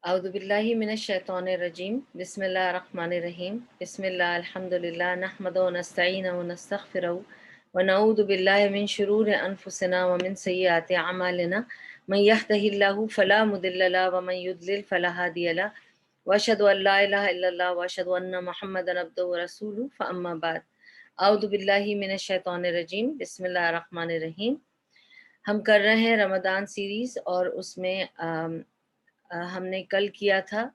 اعوذ باللہ من الشیطان الرجیم بسم اللہ الرحمن الرحیم بسم اللہ الحمدللہ نحمده ونستعینه ونستغفره ونعوذ باللہ من شرور انفسنا ومن سیئات اعمالنا من يهده اللہ فلا مضل له ومن يضلل فلا هادی له واشهد ان لا الہ الا اللہ واشهد ان محمدا عبدہ ورسولہ فاما بعد اعوذ باللہ من الشیطان الرجیم بسم اللہ الرحمن الرحیم۔ ہم کر رہے ہیں رمضان سیریز اور اس میں ہم نے کل کیا تھا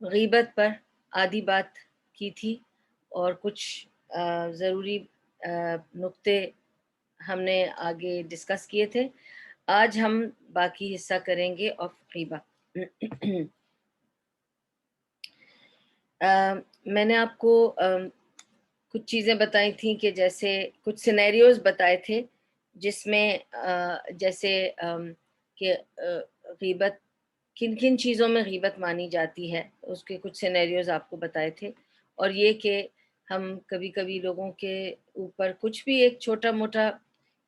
غیبت پر آدھی بات کی تھی اور کچھ ضروری نقطے ہم نے آگے ڈسکس کیے تھے۔ آج ہم باقی حصہ کریں گے آف غیبہ۔ میں نے آپ کو کچھ چیزیں بتائی تھیں کہ جیسے کچھ سینیریوز بتائے تھے جس میں جیسے کہ غیبت کن کن چیزوں میں غیبت مانی جاتی ہے، اس کے کچھ سینیریوز آپ کو بتائے تھے، اور یہ کہ ہم کبھی کبھی لوگوں کے اوپر کچھ بھی ایک چھوٹا موٹا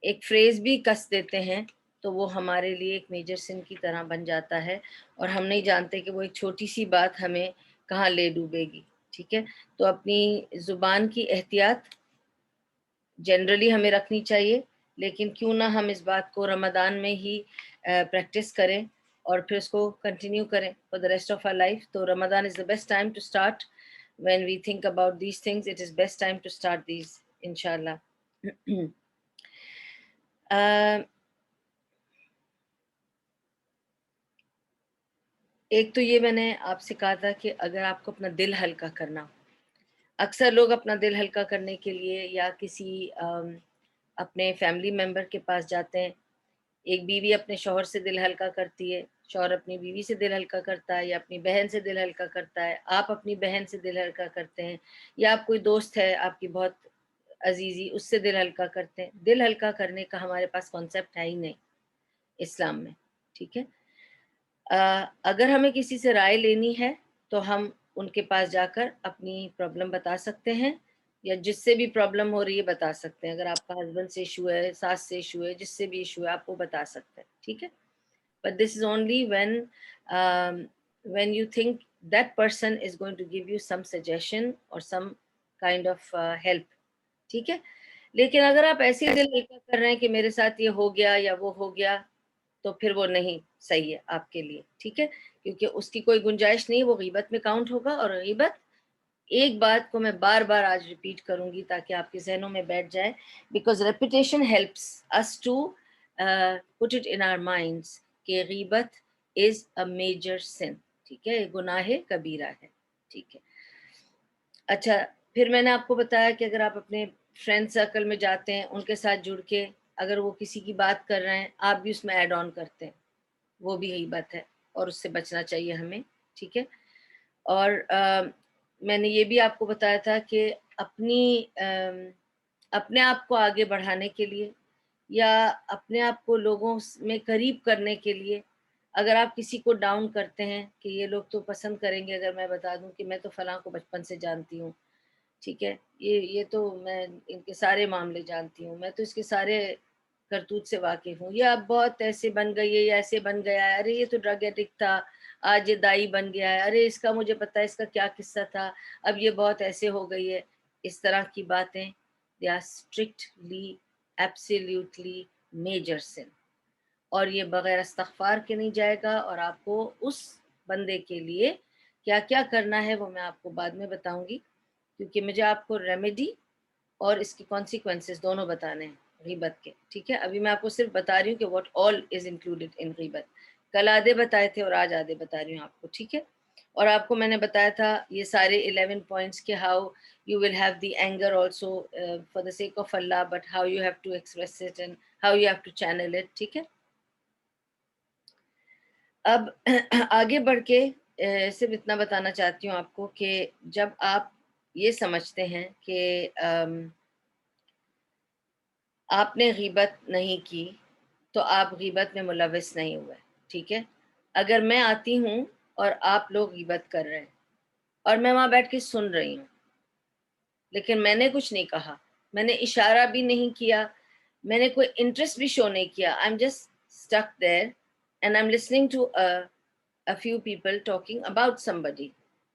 ایک فریز بھی کس دیتے ہیں تو وہ ہمارے لیے ایک میجر سن کی طرح بن جاتا ہے اور ہم نہیں جانتے کہ وہ ایک چھوٹی سی بات ہمیں کہاں لے ڈوبے گی۔ ٹھیک ہے، تو اپنی زبان کی احتیاط جنرلی ہمیں رکھنی چاہیے، لیکن کیوں نہ ہم اس بات کو رمضان میں ہی پریکٹس کریں اور پھر اس کو کنٹینیو کریں for the rest of our life. تو Ramadan is the best time to start when we think about these things, it is best time to start these انشاءاللہ۔ ایک تو یہ میں نے آپ سے کہا تھا کہ اگر آپ کو اپنا دل ہلکا کرنا، اکثر لوگ اپنا دل ہلکا کرنے کے لیے یا کسی اپنے فیملی ممبر کے پاس جاتے ہیں۔ ایک بیوی اپنے شوہر سے دل ہلکا کرتی ہے، شوہر اپنی بیوی سے دل ہلکا کرتا ہے، یا اپنی بہن سے دل ہلکا کرتا ہے، آپ اپنی بہن سے دل ہلکا کرتے ہیں، یا آپ کوئی دوست ہے آپ کی بہت عزیزی، اس سے دل ہلکا کرتے ہیں۔ دل ہلکا کرنے کا ہمارے پاس کانسیپٹ ہے ہی نہیں اسلام میں۔ ٹھیک ہے، اگر ہمیں کسی سے رائے لینی ہے تو ہم ان کے پاس جا کر اپنی پرابلم بتا سکتے ہیں، یا جس سے بھی پرابلم ہو رہی ہے بتا سکتے ہیں۔ اگر آپ کا ہسبینڈ سے ایشو ہے، ساس سے ایشو ہے، جس سے بھی ایشو ہے آپ وہ بتا سکتے ہیں۔ ٹھیک ہے، but this is only when you think that person is going to give you some suggestion or some kind of help۔ ٹھیک ہے، لیکن اگر آپ ایسے ہی دل ہلکا کر رہے ہیں کہ میرے ساتھ یہ ہو گیا یا وہ ہو گیا، تو پھر وہ نہیں صحیح ہے آپ کے لیے۔ ٹھیک ہے، کیونکہ اس کی کوئی گنجائش نہیں، وہ غیبت میں کاؤنٹ ہوگا۔ اور غیبت، ایک بات کو میں بار بار آج ریپیٹ کروں گی تاکہ آپ کے ذہنوں میں بیٹھ جائے، because repetition helps us to put it in our minds کہ غیبت از اے میجر سن۔ ٹھیک ہے، یہ گناہ کبیرہ ہے۔ ٹھیک ہے، اچھا، پھر میں نے آپ کو بتایا کہ اگر آپ اپنے فرینڈ سرکل میں جاتے ہیں، ان کے ساتھ جڑ کے اگر وہ کسی کی بات کر رہے ہیں آپ بھی اس میں ایڈ آن کرتے ہیں، وہ بھی غیبت ہے اور اس سے بچنا چاہیے ہمیں۔ ٹھیک ہے، اور میں نے یہ بھی آپ کو بتایا تھا کہ اپنے آپ کو آگے بڑھانے کے لیے یا اپنے آپ کو لوگوں میں قریب کرنے کے لیے، اگر آپ کسی کو ڈاؤن کرتے ہیں کہ یہ لوگ تو پسند کریں گے اگر میں بتا دوں کہ میں تو فلاں کو بچپن سے جانتی ہوں، ٹھیک ہے، یہ تو میں ان کے سارے معاملے جانتی ہوں، میں تو اس کے سارے کرتوت سے واقف ہوں، یہ اب بہت ایسے بن گئی ہے یا ایسے بن گیا ہے، ارے یہ تو ڈرگ ایڈکٹ تھا آج یہ دائی بن گیا ہے، ارے اس کا مجھے پتہ ہے اس کا کیا قصہ تھا، اب یہ بہت ایسے ہو گئی ہے۔ اس طرح کی باتیں they are strictly absolutely major sin، اور یہ بغیر استغفار کے نہیں جائے گا۔ اور آپ کو اس بندے کے لیے کیا کیا کرنا ہے وہ میں آپ کو بعد میں بتاؤں گی، کیونکہ مجھے آپ کو ریمیڈی اور اس کی کانسیکوینسز دونوں بتانے ہیں غیبت کے۔ ٹھیک ہے، ابھی میں آپ کو صرف بتا رہی ہوں کہ what all is included in غیبت۔ کل آدھے بتائے تھے اور آج آدھے بتا رہی ہوں آپ کو۔ ٹھیک ہے، اور آپ کو میں نے بتایا تھا یہ سارے 11 پوائنٹس کہ how you will have the anger also for the sake of Allah, but how you have to express it and how you have to channel it. ٹھیک ہے، اب آگے بڑھ کے صرف اتنا بتانا چاہتی ہوں آپ کو کہ جب آپ یہ سمجھتے ہیں کہ آپ نے غیبت نہیں کی تو آپ غیبت میں ملوث نہیں ہوئے۔ ٹھیک ہے، اگر میں آتی ہوں اور آپ لوگ غیبت کر رہے ہیں اور میں وہاں بیٹھ کے سن رہی ہوں، لیکن میں نے کچھ نہیں کہا، میں نے اشارہ بھی نہیں کیا، میں نے کوئی انٹرسٹ بھی شو نہیں کیا، I'm just stick there and I'm listening to a few people talking about somebody,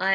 I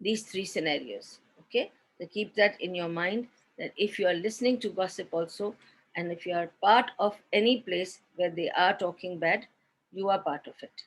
These three scenarios, okay? So keep that in your mind, that if you are listening to gossip also, and if you are part of any place where they are talking bad, you are part of it.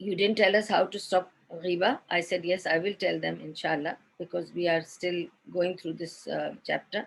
you didn't tell us how to stop ghiba. I said yes, I will tell them inshallah, because we are still going through this chapter.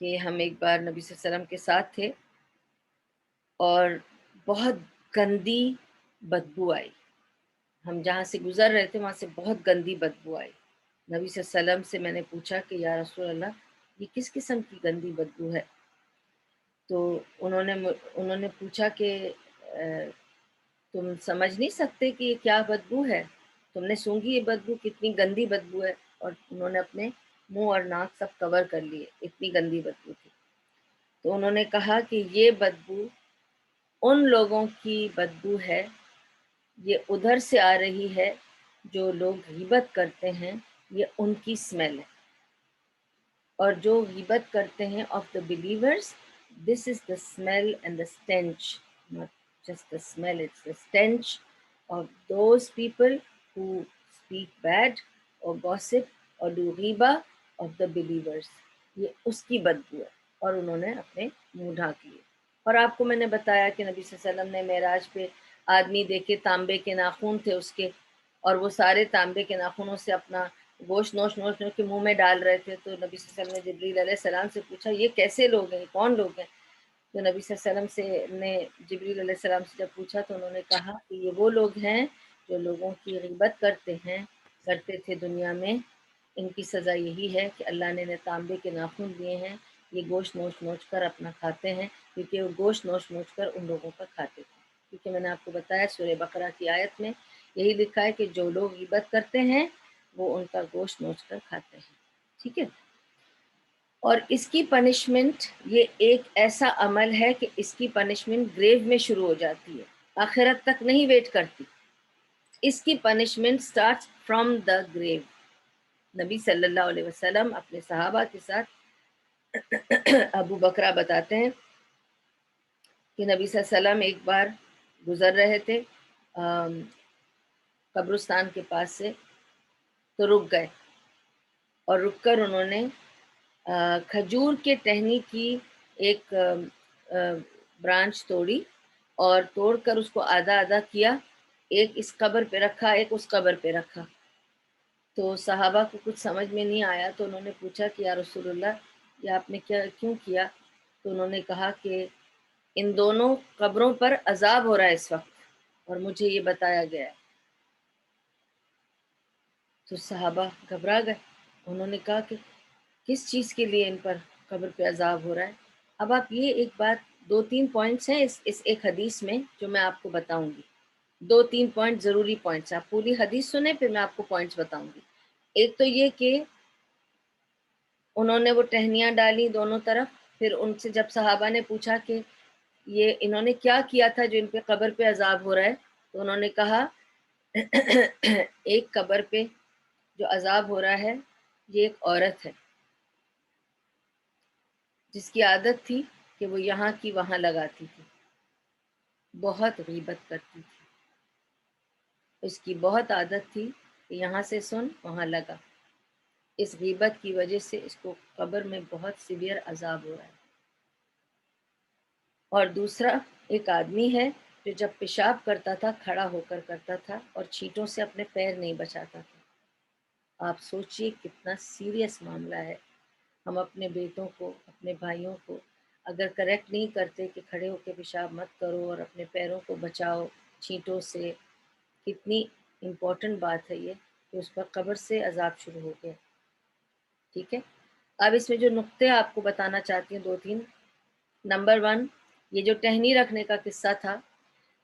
کہ ہم ایک بار نبی صلی اللہ علیہ وسلم کے ساتھ تھے اور بہت گندی بدبو آئی. ہم جہاں سے گزر رہے تھے وہاں سے بہت گندی بدبو آئی. نبی صلی اللہ علیہ وسلم سے میں نے پوچھا کہ یا رسول اللہ یہ کس قسم کی گندی بدبو ہے؟ تو انہوں نے پوچھا کہ تم سمجھ نہیں سکتے کہ یہ کیا بدبو ہے؟ تم نے سونگھی یہ بدبو، کتنی گندی بدبو ہے. اور انہوں نے اپنے منہ اور ناک سب کور کر لیے، اتنی گندی بدبو تھی. تو انہوں نے کہا کہ یہ بدبو ان لوگوں کی بدبو ہے، یہ ادھر سے آ رہی ہے جو لوگ غیبت کرتے ہیں، یہ ان کی اسمیل ہے. اور جو غیبت کرتے ہیں of the believers, this is the smell and the stench, not just the smell, it's the stench of those people who speak bad اور گوسپ اور ڈو غیبہ آف دا بلیورس. یہ اس کی بدبو ہے. اور انہوں نے اپنے منہ ڈھانک لیے. اور آپ کو میں نے بتایا کہ نبی صلی اللہ علیہ وسلم نے معراج پہ آدمی دیکھے، تانبے کے ناخن تھے اس کے، اور وہ سارے تانبے کے ناخنوں سے اپنا گوشت نوش نوش نوش کے منہ میں ڈال رہے تھے. تو نبی صلی اللہ علیہ وسلم نے جبریل علیہ السلام سے پوچھا یہ کیسے لوگ ہیں، کون لوگ ہیں؟ تو نبی صلی اللہ علیہ وسلم سے نے جبریل علیہ السلام سے جب پوچھا تو انہوں نے کہا کہ یہ وہ لوگ ہیں جو لوگوں کی غیبت کرتے تھے دنیا میں. ان کی سزا یہی ہے کہ اللہ نے انہیں تانبے کے ناخن دیے ہیں، یہ گوشت نوچ نوچ کر اپنا کھاتے ہیں، کیونکہ وہ گوشت نوچ نوچ کر ان لوگوں کا کھاتے تھے. کیونکہ میں نے آپ کو بتایا سورہ بقرہ کی آیت میں یہی لکھا ہے کہ جو لوگ غیبت کرتے ہیں وہ ان کا گوشت نوچ کر کھاتے ہیں. ٹھیک ہے. اور اس کی پنشمنٹ، یہ ایک ایسا عمل ہے کہ اس کی پنشمنٹ گریو میں شروع ہو جاتی ہے، آخرت تک نہیں ویٹ کرتی. اس کی پنشمنٹ سٹارٹس فرام دا گریو. نبی صلی اللہ علیہ وسلم اپنے صحابہ کے ساتھ ابو بکرہ بتاتے ہیں کہ نبی صلی اللہ علیہ وسلم ایک بار گزر رہے تھے قبرستان کے پاس سے، تو رک گئے، اور رک کر انہوں نے کھجور کے ٹہنی کی ایک برانچ توڑی، اور توڑ کر اس کو آدھا آدھا کیا، ایک اس قبر پہ رکھا، ایک اس قبر پہ رکھا. تو صحابہ کو کچھ سمجھ میں نہیں آیا تو انہوں نے پوچھا کہ یا رسول اللہ یہ آپ نے کیوں کیا؟ تو انہوں نے کہا کہ ان دونوں قبروں پر عذاب ہو رہا ہے اس وقت اور مجھے یہ بتایا گیا ہے. تو صحابہ گھبرا گئے. انہوں نے کہا کہ کس چیز کے لیے ان پر قبر پہ عذاب ہو رہا ہے؟ اب آپ یہ ایک بات، دو تین پوائنٹس ہیں اس ایک حدیث میں جو میں آپ کو بتاؤں گی. دو تین پوائنٹ ضروری پوائنٹس، آپ پوری حدیث سنیں پھر میں آپ کو پوائنٹس بتاؤں گی. ایک تو یہ کہ انہوں نے وہ ٹہنیاں ڈالی دونوں طرف، پھر ان سے جب صحابہ نے پوچھا کہ یہ انہوں نے کیا کیا تھا جو ان پہ قبر پہ عذاب ہو رہا ہے، تو انہوں نے کہا ایک قبر پہ جو عذاب ہو رہا ہے یہ ایک عورت ہے جس کی عادت تھی کہ وہ یہاں کی وہاں لگاتی تھی، بہت غیبت کرتی تھی، اس کی بہت عادت تھی کہ یہاں سے سن وہاں لگا. اس غیبت کی وجہ سے اس کو قبر میں بہت سیویئر عذاب ہو رہا ہے. اور دوسرا ایک آدمی ہے جو جب پیشاب کرتا تھا کھڑا ہو کر کرتا تھا اور چھینٹوں سے اپنے پیر نہیں بچاتا تھا. آپ سوچئے کتنا سیریس معاملہ ہے. ہم اپنے بیٹوں کو، اپنے بھائیوں کو اگر کریکٹ نہیں کرتے کہ کھڑے ہو کے پیشاب مت کرو اور اپنے پیروں کو بچاؤ چھینٹوں سے، کتنی امپورٹنٹ بات ہے یہ کہ اس پر قبر سے عذاب شروع ہو گیا. ٹھیک ہے. اب اس میں جو نقطے آپ کو بتانا چاہتی ہوں دو تین. نمبر 1، یہ جو ٹہنی رکھنے کا قصہ تھا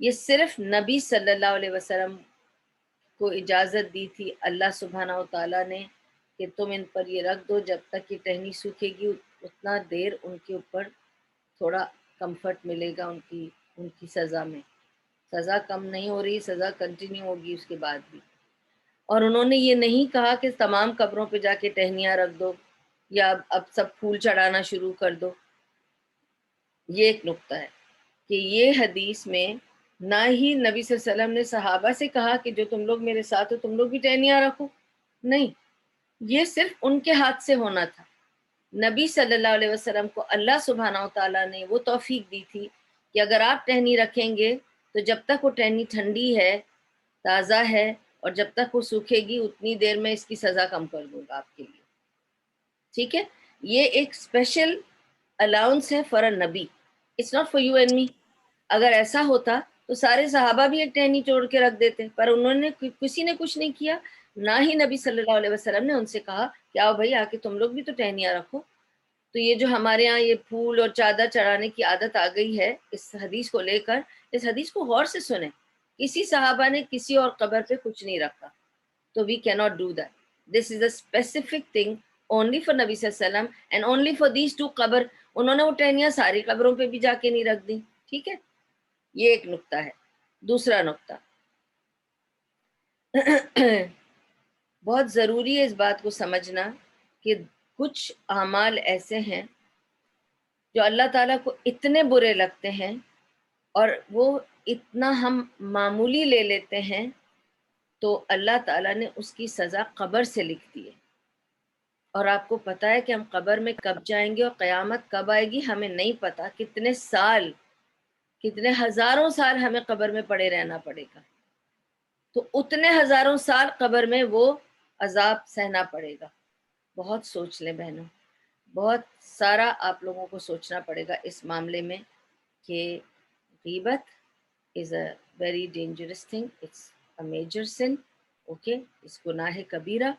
یہ صرف نبی صلی اللہ علیہ وسلم کو اجازت دی تھی اللہ سبحانہ و تعالیٰ نے کہ تم ان پر یہ رکھ دو جب تک یہ ٹہنی سوکھے گی اتنا دیر ان کے اوپر تھوڑا کمفرٹ ملے گا، ان کی سزا میں. سزا کم نہیں ہو رہی، سزا کنٹینیو ہوگی اس کے بعد بھی. اور انہوں نے یہ نہیں کہا کہ تمام قبروں پہ جا کے ٹہنیاں رکھ دو یا اب سب پھول چڑھانا شروع کر دو. یہ ایک نقطہ ہے کہ یہ حدیث میں نہ ہی نبی صلی اللہ علیہ وسلم نے صحابہ سے کہا کہ جو تم لوگ میرے ساتھ ہو تم لوگ بھی ٹہنیاں رکھو، نہیں، یہ صرف ان کے ہاتھ سے ہونا تھا. نبی صلی اللہ علیہ وسلم کو اللہ سبحانہ و تعالیٰ نے وہ توفیق دی تھی کہ اگر آپ ٹہنی رکھیں گے تو جب تک وہ ٹہنی ٹھنڈی ہے، تازہ ہے، اور جب تک وہ سوکھے گی اتنی دیر میں اس کی سزا کم کر دوں گا آپ کے لیے. ٹھیک ہے. یہ ایک اسپیشل الاؤنس ہے فار اے نبی, it's not for you and me. اگر ایسا ہوتا تو سارے صحابہ بھی ایک ٹہنی توڑ کے رکھ دیتے, پر انہوں نے کسی نے کچھ نہیں کیا, نہ ہی نبی صلی اللہ علیہ وسلم نے ان سے کہا کہ آؤ بھائی آ کے تم لوگ بھی تو ٹہنیاں رکھو. تو یہ جو ہمارے ہاں یہ پھول اور چادر چڑھانے کی عادت آ گئی ہے اس حدیث کو لے کر, اس حدیث کو غور سے سنیں. کسی صحابہ نے کسی اور قبر پہ کچھ نہیں رکھا, تو وی کی not do that. This is a specific thing only for نبی صلی اللہ علیہ وسلم and only for these two قبر. انہوں نے وہ ٹہنیاں ساری قبروں پہ بھی جا کے نہیں رکھ دی. ٹھیک ہے, یہ ایک نقطہ ہے. دوسرا نقطہ بہت ضروری ہے اس بات کو سمجھنا کہ کچھ اعمال ایسے ہیں جو اللہ تعالیٰ کو اتنے برے لگتے ہیں اور وہ اتنا ہم معمولی لے لیتے ہیں, تو اللہ تعالیٰ نے اس کی سزا قبر سے لکھ دی ہے. اور آپ کو پتہ ہے کہ ہم قبر میں کب جائیں گے اور قیامت کب آئے گی ہمیں نہیں پتہ. کتنے سال, کتنے ہزاروں سال ہمیں قبر میں پڑے رہنا پڑے گا. تو اتنے ہزاروں سال قبر میں وہ عذاب سہنا پڑے گا. بہت سوچ لیں بہنوں, بہت سارا آپ لوگوں کو سوچنا پڑے گا اس معاملے میں کہ غیبت is a very dangerous thing, it's a major sin. Okay, اس گناہ کبیرہ,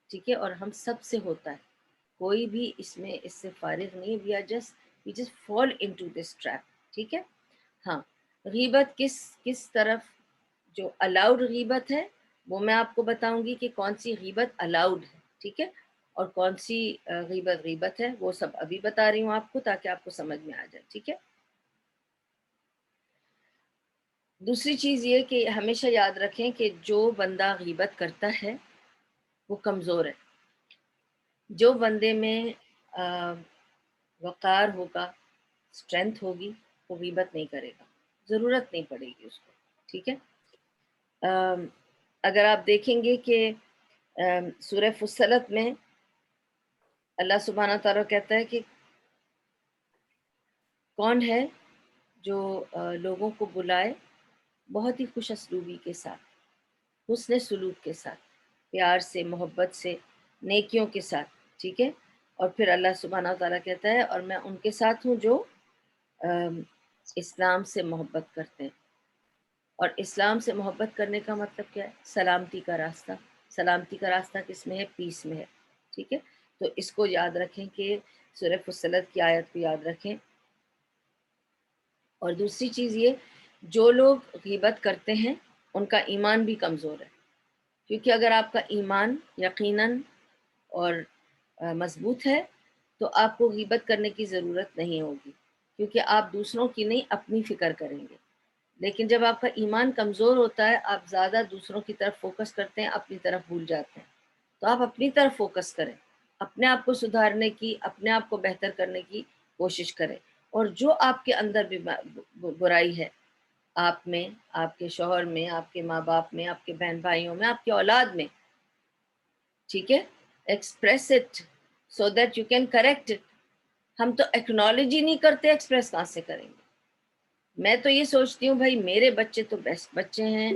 ٹھیک ہے, اور ہم سب سے ہوتا ہے, کوئی بھی اس میں اس سے فارغ نہیں. we just fall into this trap. ٹھیک ہے. ہاں, غیبت کس طرف جو الاؤڈ غیبت ہے وہ میں آپ کو بتاؤں گی کہ کون سی غیبت الاؤڈ ہے. ٹھیک ہے, اور کون سی غیبت ہے وہ سب ابھی بتا رہی ہوں آپ کو تاکہ آپ کو سمجھ میں آ جائے. ٹھیک ہے. دوسری چیز یہ کہ ہمیشہ یاد رکھیں کہ جو بندہ غیبت کرتا ہے وہ کمزور ہے. جو بندے میں وقار ہوگا, اسٹرینتھ ہوگی, وہ غیبت نہیں کرے گا, ضرورت نہیں پڑے گی اس کو. ٹھیک ہے. اگر آپ دیکھیں گے کہ سورہ فصلت میں اللہ سبحانہ تعالیٰ کہتا ہے کہ کون ہے جو لوگوں کو بلائے بہت ہی خوش اسلوبی کے ساتھ, حسن سلوک کے ساتھ, پیار سے, محبت سے, نیکیوں کے ساتھ. ٹھیک ہے. اور پھر اللہ سبحانہ تعالیٰ کہتا ہے اور میں ان کے ساتھ ہوں جو اسلام سے محبت کرتے ہیں. اور اسلام سے محبت کرنے کا مطلب کیا ہے؟ سلامتی کا راستہ. سلامتی کا راستہ کس میں ہے؟ پیس میں ہے. ٹھیک ہے. تو اس کو یاد رکھیں کہ سورہ فصلت کی آیت کو یاد رکھیں. اور دوسری چیز یہ, جو لوگ غیبت کرتے ہیں ان کا ایمان بھی کمزور ہے, کیونکہ اگر آپ کا ایمان یقیناً اور مضبوط ہے تو آپ کو غیبت کرنے کی ضرورت نہیں ہوگی, کیونکہ آپ دوسروں کی نہیں اپنی فکر کریں گے. لیکن جب آپ کا ایمان کمزور ہوتا ہے, آپ زیادہ دوسروں کی طرف فوکس کرتے ہیں, اپنی طرف بھول جاتے ہیں. تو آپ اپنی طرف فوکس کریں, اپنے آپ کو سدھارنے کی, اپنے آپ کو بہتر کرنے کی کوشش کریں. اور جو آپ کے اندر بھی برائی ہے, آپ میں, آپ کے شوہر میں, آپ کے ماں باپ میں, آپ کے بہن بھائیوں میں, آپ کے اولاد میں, ٹھیک ہے, express it so that you can correct it. ہم تو ایکنالوجی نہیں کرتے, ایکسپریس کہاں سے کریں گے؟ میں تو یہ سوچتی ہوں بھائی میرے بچے تو بیسٹ بچے ہیں,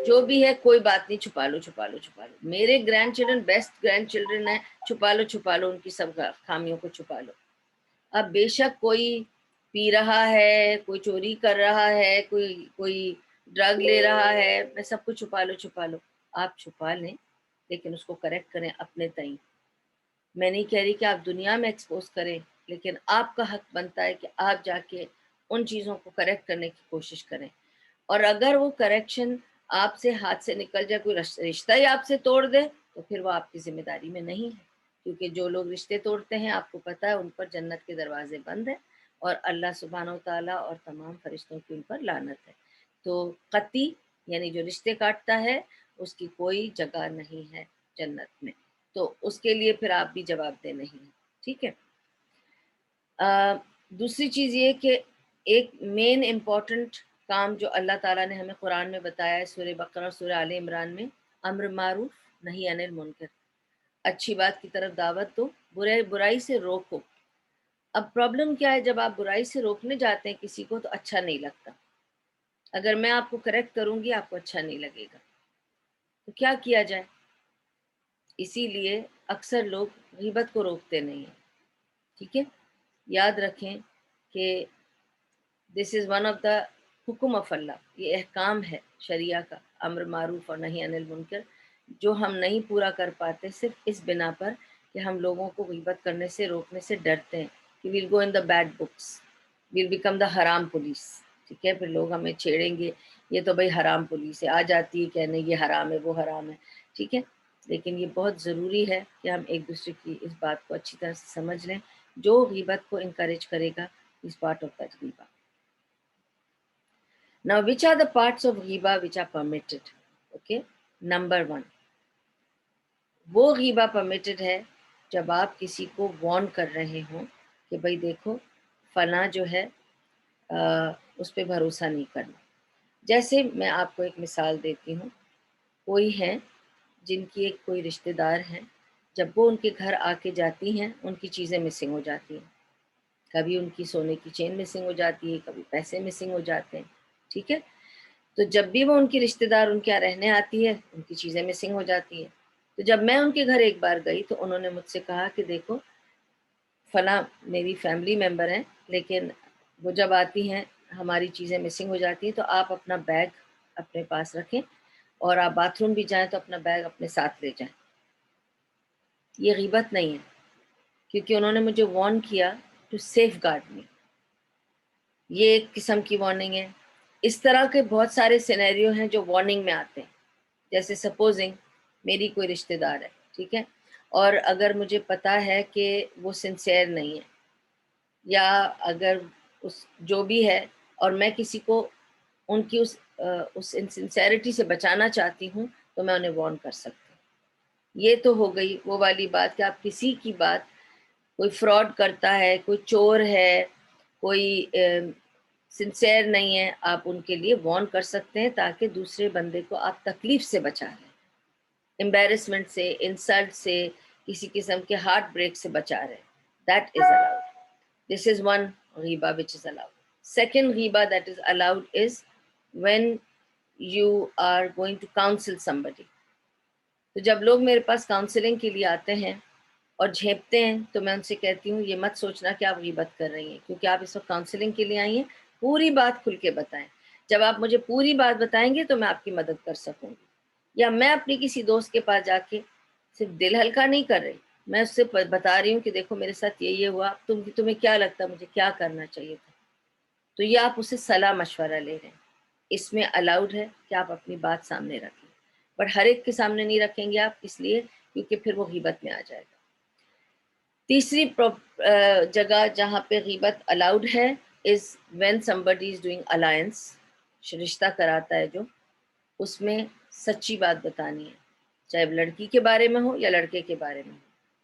جو بھی ہے کوئی بات نہیں, چھپا لو چھپا لو چھپا لو. میرے grand children best grand children ہیں, چھپا لو ان کی سب خامیوں کو چھپا لو. اب بے شک کوئی پی رہا ہے, کوئی چوری کر رہا ہے, کوئی ڈرگ لے رہا ہے, میں سب کو چھپا لو چھپا لو. آپ چھپا لیں لیکن اس کو کریکٹ کریں اپنے تئیں. میں نہیں کہہ رہی کہ آپ دنیا میں ایکسپوز کریں, لیکن آپ کا حق بنتا ہے کہ آپ جا کے ان چیزوں کو کریکٹ کرنے کی کوشش کریں. اور اگر وہ کریکشن آپ سے ہاتھ سے نکل جائے, کوئی رشتہ ہی آپ سے توڑ دے, تو پھر وہ آپ کی ذمہ داری میں نہیں ہے. کیونکہ جو لوگ رشتے توڑتے ہیں آپ کو پتہ ہے ان پر جنت کے دروازے بند ہیں, اور اللہ سبحانہ و تعالیٰ اور تمام فرشتوں کی ان پر لعنت ہے. تو قطعی یعنی جو رشتے کاٹتا ہے اس کی کوئی جگہ نہیں ہے جنت میں, تو اس کے لیے پھر آپ بھی جواب دہ نہیں ہیں. ٹھیک ہے. دوسری چیز یہ کہ ایک مین امپورٹنٹ کام جو اللہ تعالیٰ نے ہمیں قرآن میں بتایا ہے سورہ بقرہ اور سورہ آل عمران میں, امر معروف نہی عن المنکر, اچھی بات کی طرف دعوت دو, برائی سے روکو. اب پرابلم کیا ہے, جب آپ برائی سے روکنے جاتے ہیں کسی کو تو اچھا نہیں لگتا. اگر میں آپ کو کریکٹ کروں گی آپ کو اچھا نہیں لگے گا, تو کیا کیا جائے؟ اسی لیے اکثر لوگ غیبت کو روکتے نہیں ہیں. ٹھیک ہے. یاد رکھیں کہ دس از ون آف دا حکم آف اللہ، یہ احکام ہے شریعہ کا، امر معروف اور نہی عن المنکر، جو ہم نہیں پورا کر پاتے صرف اس بنا پر کہ ہم لوگوں کو غیبت کرنے سے روکنے سے ڈرتے ہیں کہ we'll go in the bad books, we'll become the حرام پولیس. ٹھیک ہے، پھر لوگ ہمیں چھیڑیں گے، یہ تو بھائی حرام پولیس ہے، آ جاتی ہے کہنے یہ حرام ہے وہ حرام ہے. ٹھیک ہے، لیکن یہ بہت ضروری ہے کہ ہم ایک دوسرے کی اس بات کو اچھی طرح سے سمجھ لیں. جو غیبت کو انکریج کرے گا از پارٹ آف دیٹ غیبہ. Now, which are the parts of ghiba which are permitted? Okay, number 1, وہ غیبہ permitted ہے جب آپ کسی کو وارن کر رہے ہوں کہ بھائی دیکھو فلاں جو ہے اس پہ بھروسہ نہیں کرنا. جیسے میں آپ کو ایک مثال دیتی ہوں، کوئی ہیں جن کی ایک کوئی رشتہ دار ہیں، جب وہ ان کے گھر آ کے جاتی ہیں ان کی چیزیں مسنگ ہو جاتی ہیں. کبھی ان کی سونے کی چین مسنگ ہو جاتی ہے، کبھی پیسے مسنگ ہو جاتے ہیں. ٹھیک ہے، تو جب بھی وہ ان کی رشتہ دار ان کے یہاں رہنے آتی ہے ان کی چیزیں مسنگ ہو جاتی ہیں. تو جب میں ان کے گھر ایک بار گئی تو انہوں نے مجھ سے کہا کہ دیکھو فلاں میری فیملی ممبر ہیں، لیکن وہ جب آتی ہیں ہماری چیزیں مسنگ ہو جاتی ہیں، تو آپ اپنا بیگ اپنے پاس رکھیں اور آپ باتھ روم بھی جائیں تو اپنا بیگ اپنے ساتھ لے جائیں. یہ غیبت نہیں ہے، کیونکہ انہوں نے مجھے وارن کیا ٹو سیف گارڈ می. یہ ایک قسم کی وارننگ ہے. اس طرح کے بہت سارے سینیریو ہیں جو وارننگ میں آتے ہیں. جیسے سپوزنگ میری کوئی رشتہ دار ہے، ٹھیک ہے، اور اگر مجھے پتا ہے کہ وہ سنسیئر نہیں ہے، یا اگر اس جو بھی ہے، اور میں کسی کو ان کی اس انسنسیئرٹی سے بچانا چاہتی ہوں تو میں انہیں وارن کر سکتی ہوں. یہ تو ہو گئی وہ والی بات کہ آپ کسی کی بات، کوئی فراڈ کرتا ہے، کوئی چور ہے، کوئی سنسیئر نہیں ہے، آپ ان کے لیے وارن کر سکتے ہیں تاکہ دوسرے بندے کو آپ تکلیف سے بچا لیں، امبیرسمنٹ سے، انسلٹ سے، کسی قسم کے ہارٹ بریک سے بچا رہے. That is allowed. This is one غیبہ which is allowed. Second غیبہ that is allowed is when you are going to counsel somebody. تو جب لوگ میرے پاس کاؤنسلنگ کے لیے آتے ہیں اور جھیپتے ہیں تو میں ان سے کہتی ہوں یہ مت سوچنا کہ آپ غیبت کر رہی ہیں، کیونکہ آپ اس وقت کاؤنسلنگ کے لیے آئی ہیں. پوری بات کھل کے بتائیں. جب آپ مجھے پوری بات بتائیں گے تو میں آپ کی مدد کر سکوں گی. یا میں اپنی کسی دوست کے پاس جا کے صرف دل ہلکا نہیں کر رہی، میں اس سے بتا رہی ہوں کہ دیکھو میرے ساتھ یہ ہوا، تمہیں کیا لگتا ہے مجھے کیا کرنا چاہیے تھا. تو یہ آپ اسے صلاح مشورہ لے رہے ہیں. اس میں الاؤڈ ہے کہ آپ اپنی بات سامنے رکھیں، بٹ ہر ایک کے سامنے نہیں رکھیں گے آپ، اس لیے کیونکہ پھر وہ غیبت میں آ جائے گا. تیسری جگہ جہاں پہ غیبت الاؤڈ ہے is when somebody is doing alliance. رشتہ کراتا ہے جو، اس میں سچی بات بتانی ہے، چاہے لڑکی کے بارے میں ہو یا لڑکے کے بارے میں ہو.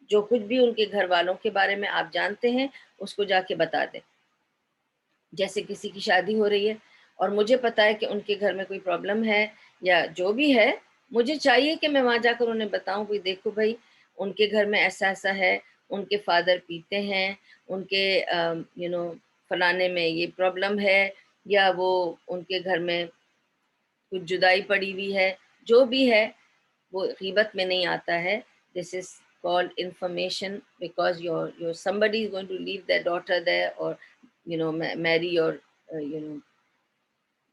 جو کچھ بھی ان کے گھر والوں کے بارے میں آپ جانتے ہیں اس کو جا کے بتا دیں. جیسے کسی کی شادی ہو رہی ہے اور مجھے پتا ہے کہ ان کے گھر میں کوئی پرابلم ہے یا جو بھی ہے، مجھے چاہیے کہ میں وہاں جا کر انہیں بتاؤں کہ دیکھو بھائی ان کے گھر میں ایسا ایسا ہے، ان کے فادر پیتے ہیں، ان کے فلانے میں یہ پرابلم ہے، یا وہ ان کے گھر میں کچھ جدائی پڑی ہوئی ہے. جو بھی ہے وہ غیبت میں نہیں آتا ہے. دس از called information because your somebody is going to leave their daughter there, or marry or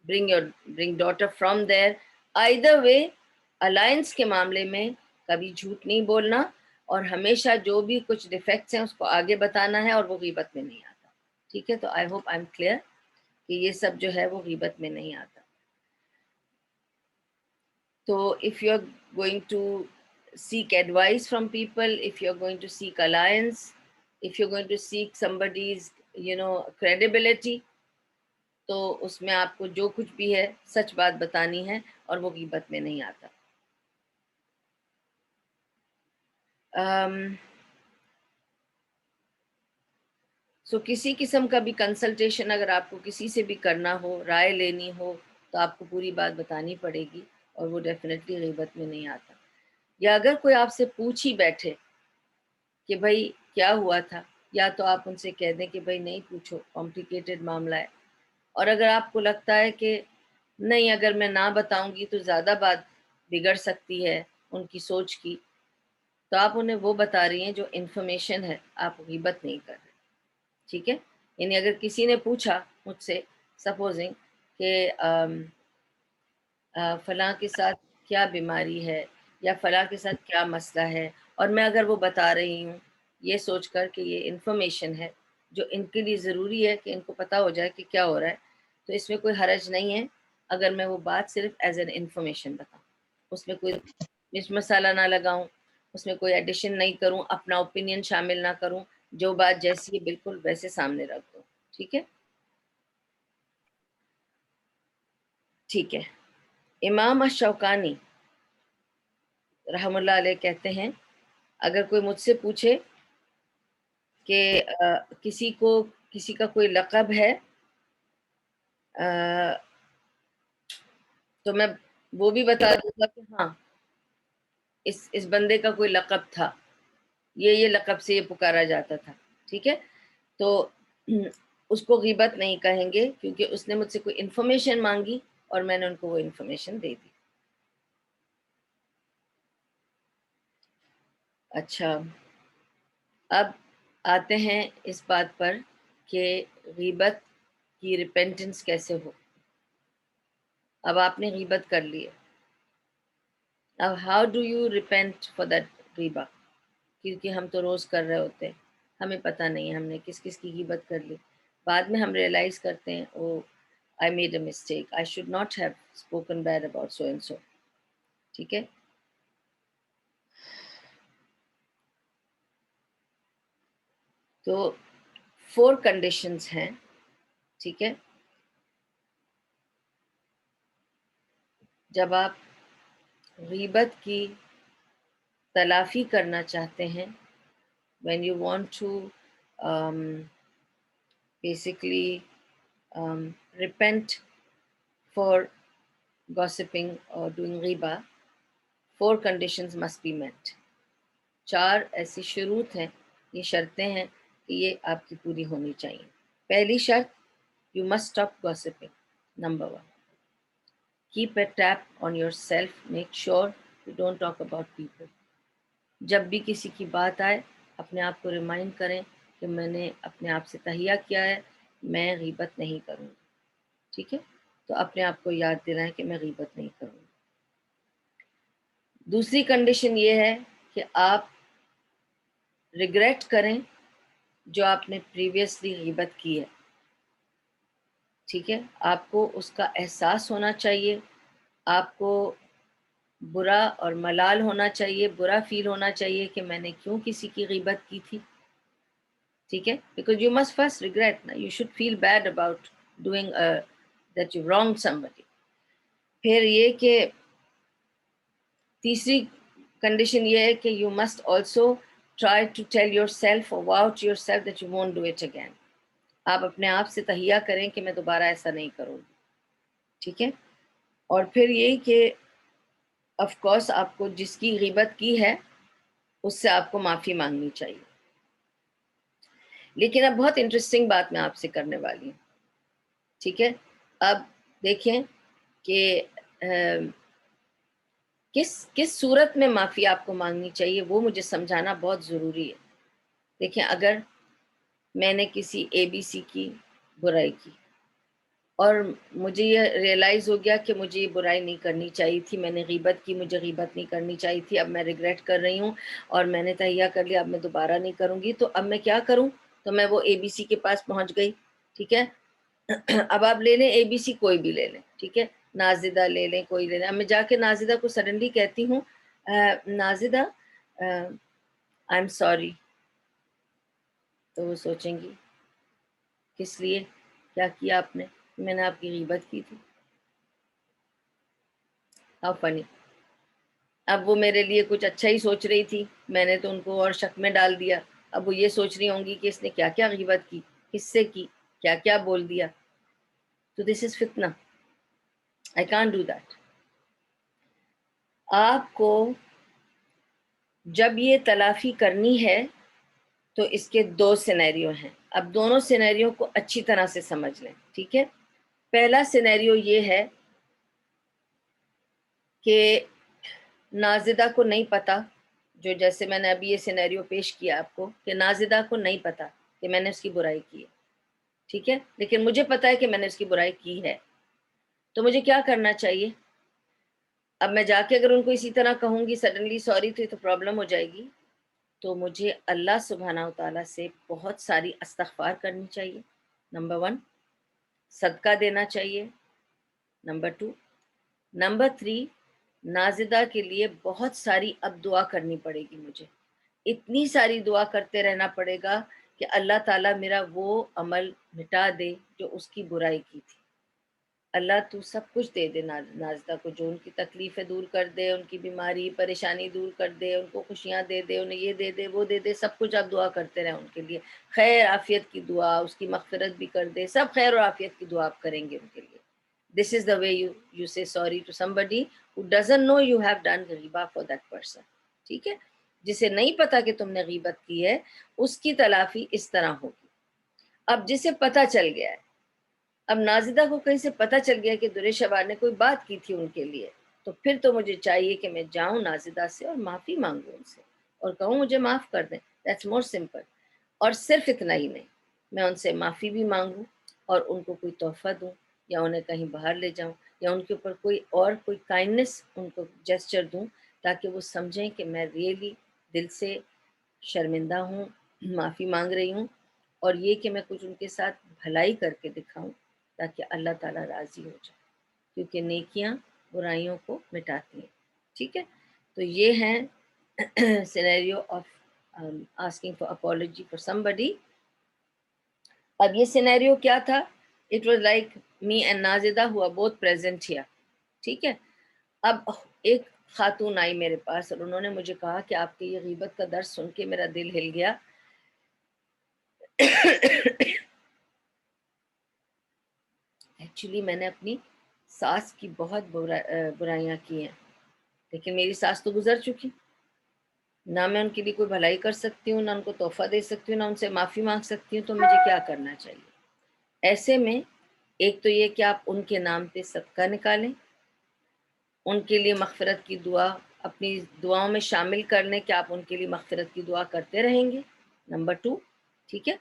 bring daughter from there. either way alliance کے معاملے میں کبھی جھوٹ نہیں بولنا، اور ہمیشہ جو بھی کچھ ڈیفیکٹس ہیں اس کو آگے بتانا ہے، اور وہ غیبت میں نہیں آتا. ٹھیک ہے، تو I hope I am clear کہ یہ سب جو ہے وہ غیبت میں نہیں آتا. تو if you are going to seek advice from people, if you are going to seek alliance, if you are going to seek somebody's credibility, تو اس میں آپ کو جو کچھ بھی ہے سچ بات بتانی ہے، اور وہ غیبت میں نہیں آتا. سو کسی قسم کا بھی کنسلٹیشن اگر آپ کو کسی سے بھی کرنا ہو، رائے لینی ہو، تو آپ کو پوری بات بتانی پڑے گی، اور وہ ڈیفینیٹلی غیبت میں نہیں آتا. یا اگر کوئی آپ سے پوچھ ہی بیٹھے کہ بھائی کیا ہوا تھا، یا تو آپ ان سے کہہ دیں کہ بھائی نہیں پوچھو، کمپلیکیٹڈ معاملہ ہے. اور اگر آپ کو لگتا ہے کہ نہیں اگر میں نہ بتاؤں گی تو زیادہ بات بگڑ سکتی ہے ان کی سوچ کی، تو آپ انہیں وہ بتا رہی ہیں جو انفارمیشن ہے، آپ غیبت نہیں کر رہے. ٹھیک ہے، یعنی اگر کسی نے پوچھا مجھ سے سپوزنگ کہ فلاں کے ساتھ کیا بیماری ہے یا فلاں کے ساتھ کیا مسئلہ ہے، اور میں اگر وہ بتا رہی ہوں یہ سوچ کر کہ یہ انفارمیشن ہے جو ان کے لیے ضروری ہے کہ ان کو پتہ ہو جائے کہ کیا ہو رہا ہے، تو اس میں کوئی حرج نہیں ہے اگر میں وہ بات صرف ایز این انفارمیشن بتاؤں، اس میں کوئی مرچ مسالہ نہ لگاؤں، اس میں کوئی ایڈیشن نہیں کروں، اپنا اوپینین شامل نہ کروں، جو بات جیسی ہے بالکل ویسے سامنے رکھ دوں. ٹھیک ہے، ٹھیک ہے. امام الشوکانی رحم اللہ علیہ کہتے ہیں اگر کوئی مجھ سے پوچھے کہ کسی کا کوئی لقب ہے تو میں وہ بھی بتا دوں گا کہ ہاں اس بندے کا کوئی لقب تھا، یہ لقب سے یہ پکارا جاتا تھا. ٹھیک ہے، تو اس کو غیبت نہیں کہیں گے کیونکہ اس نے مجھ سے کوئی انفارمیشن مانگی اور میں نے ان کو وہ انفارمیشن دے دی. اچھا، اب آتے ہیں اس بات پر کہ غیبت کی ریپینٹنس کیسے ہو. اب آپ نے غیبت کر لی ہے، اب how do you repent for that غیبہ، کیونکہ ہم تو روز کر رہے ہوتے ہیں، ہمیں پتہ نہیں ہے ہم نے کس کس کی غیبت کر لی. بعد میں ہم ریئلائز کرتے ہیں او I made a mistake, I should not have spoken bad about so and so. ٹھیک ہے، تو 4 کنڈیشنز ہیں. ٹھیک ہے، جب آپ غیبت کی تلافی کرنا چاہتے ہیں، when you want to um, basically repent for gossiping or doing غیبہ، 4 conditions must be met. 4 ایسی شروط ہیں، یہ شرطیں ہیں کہ یہ آپ کی پوری ہونی چاہیے. پہلی شرط، you must stop gossiping. Number 1, keep a tap on yourself, make sure you don't talk about people. جب بھی کسی کی بات آئے اپنے آپ کو ریمائنڈ کریں کہ میں نے اپنے آپ سے تہیہ کیا ہے میں غیبت نہیں کروں گی. ٹھیک ہے، تو اپنے آپ کو یاد دلائیں کہ میں غیبت نہیں کروں گی. دوسری کنڈیشن یہ ہے کہ آپ ریگریٹ کریں جو آپ نے پریویسلی غیبت کی ہے. ٹھیک ہے، آپ کو اس کا احساس ہونا چاہیے، آپ کو برا اور ملال ہونا چاہیے، برا فیل ہونا چاہیے کہ میں نے کیوں کسی کی غیبت کی تھی. ٹھیک ہے، because you must first regret نا، you should feel bad about doing that you wrong somebody. پھر یہ کہ تیسری کنڈیشن یہ ہے کہ you must also try to tell yourself اور vowed yourself that you won't do it again. آپ اپنے آپ سے تہیہ کریں کہ میں دوبارہ ایسا نہیں کروں گی. ٹھیک ہے، اور پھر یہی کہ آف کورس آپ کو جس کی غیبت کی ہے اس سے آپ کو معافی مانگنی چاہیے. لیکن اب بہت انٹرسٹنگ بات میں آپ سے کرنے والی ہوں. ٹھیک ہے، اب دیکھیں کہ کس صورت میں معافی آپ کو مانگنی چاہیے وہ مجھے سمجھانا بہت ضروری ہے. دیکھیں، اگر میں نے کسی اے بی سی کی برائی کی اور مجھے یہ ریئلائز ہو گیا کہ مجھے یہ برائی نہیں کرنی چاہیے تھی، میں نے غیبت کی، مجھے غیبت نہیں کرنی چاہیے تھی، اب میں ریگریٹ کر رہی ہوں اور میں نے تہیہ کر لیا اب میں دوبارہ نہیں کروں گی، تو اب میں کیا کروں؟ تو میں وہ اے بی سی کے پاس پہنچ گئی. ٹھیک ہے، اب آپ لے لیں اے بی سی کوئی بھی لے لیں. ٹھیک ہے، نازدہ لے لیں، کوئی لے لیں. اب میں جا کے نازدہ کو سڈنلی کہتی ہوں نازدہ آئی ایم سوری، تو وہ سوچیں گی کس لیے، کیا کیا آپ نے؟ میں نے آپ کی غیبت کی تھی. ہاؤ فنی. اب وہ میرے لیے کچھ اچھا ہی سوچ رہی تھی، میں نے تو ان کو اور شک میں ڈال دیا. اب وہ یہ سوچ رہی ہوں گی کہ اس نے کیا کیا غیبت کی، کس سے کی، کیا کیا بول دیا. تو دس از فتنہ، آئی کانٹ ڈو دیٹ. آپ کو جب یہ تلافی کرنی ہے تو اس کے 2 سینیریو ہیں. اب دونوں سینیریو کو اچھی طرح سے سمجھ لیں. ٹھیک ہے، پہلا سینیریو یہ ہے کہ نازدہ کو نہیں پتا، جو جیسے میں نے ابھی یہ سینیریو پیش کیا آپ کو کہ نازدہ کو نہیں پتا کہ میں نے اس کی برائی کی ہے، ٹھیک ہے، لیکن مجھے پتا ہے کہ میں نے اس کی برائی کی ہے، تو مجھے کیا کرنا چاہیے؟ اب میں جا کے اگر ان کو اسی طرح کہوں گی سڈنلی سوری تو پرابلم ہو جائے گی. تو مجھے اللہ سبحانہ و تعالیٰ سے بہت ساری استغفار کرنی چاہیے، نمبر 1. صدقہ دینا چاہیے، نمبر 2. نمبر 3، نازدہ کے لیے بہت ساری اب دعا کرنی پڑے گی مجھے، اتنی ساری دعا کرتے رہنا پڑے گا کہ اللہ تعالیٰ میرا وہ عمل مٹا دے جو اس کی برائی کی تھی. اللہ تو سب کچھ دے دے نازدہ کو، جو ان کی تکلیفیں دور کر دے، ان کی بیماری پریشانی دور کر دے، ان کو خوشیاں دے دے، انہیں یہ دے دے وہ دے دے، سب کچھ آپ دعا کرتے رہیں ان کے لیے، خیر عافیت کی دعا، اس کی مغفرت بھی کر دے، سب خیر اور عافیت کی دعا آپ کریں گے ان کے لیے. This is the way you say sorry to somebody who doesn't know you have done غیبہ for that person. ٹھیک ہے، جسے نہیں پتا کہ تم نے غیبت کی ہے، اس کی تلافی اس طرح ہوگی. اب جسے پتا چل گیا ہے، اب نازدہ کو کہیں سے پتہ چل گیا کہ درِ شبار نے کوئی بات کی تھی ان کے لیے، تو پھر تو مجھے چاہیے کہ میں جاؤں نازدہ سے اور معافی مانگوں ان سے اور کہوں مجھے معاف کر دیں. That's more simple. اور صرف اتنا ہی نہیں، میں ان سے معافی بھی مانگوں اور ان کو کوئی تحفہ دوں یا انہیں کہیں باہر لے جاؤں یا ان کے اوپر کوئی کائنڈنس ان کو جیسچر دوں، تاکہ وہ سمجھیں کہ میں ریئلی دل سے شرمندہ ہوں، معافی مانگ رہی ہوں، اور یہ کہ میں کچھ ان کے ساتھ بھلائی کر کے دکھاؤں تاکہ اللہ تعالیٰ راضی ہو جائے، کیونکہ نیکیاں برائیوں کو مٹاتی ہیں. ٹھیک ہے، تو یہ ہیں scenario of asking for apology for somebody. اب یہ سینیریو کیا تھا؟ It was like me and نازدہ who are both present here. ٹھیک ہے، اب ایک خاتون آئی میرے پاس اور انہوں نے مجھے کہا کہ آپ کی یہ غیبت کا درس سن کے میرا دل ہل گیا. ایکچولی میں نے اپنی ساس کی بہت برائیاں کی ہیں، لیکن میری ساس تو گزر چکی، نہ میں ان کے لیے کوئی بھلائی کر سکتی ہوں، نہ ان کو تحفہ دے سکتی ہوں، نہ ان سے معافی مانگ سکتی ہوں. تو مجھے کیا کرنا چاہیے؟ ایسے میں ایک تو یہ کہ آپ ان کے نام پہ صدقہ نکالیں، ان کے لیے مغفرت کی دعا اپنی دعاؤں میں شامل کر لیں کہ آپ ان کے لیے مغفرت کی دعا کرتے رہیں گے، نمبر 2. ٹھیک ہے،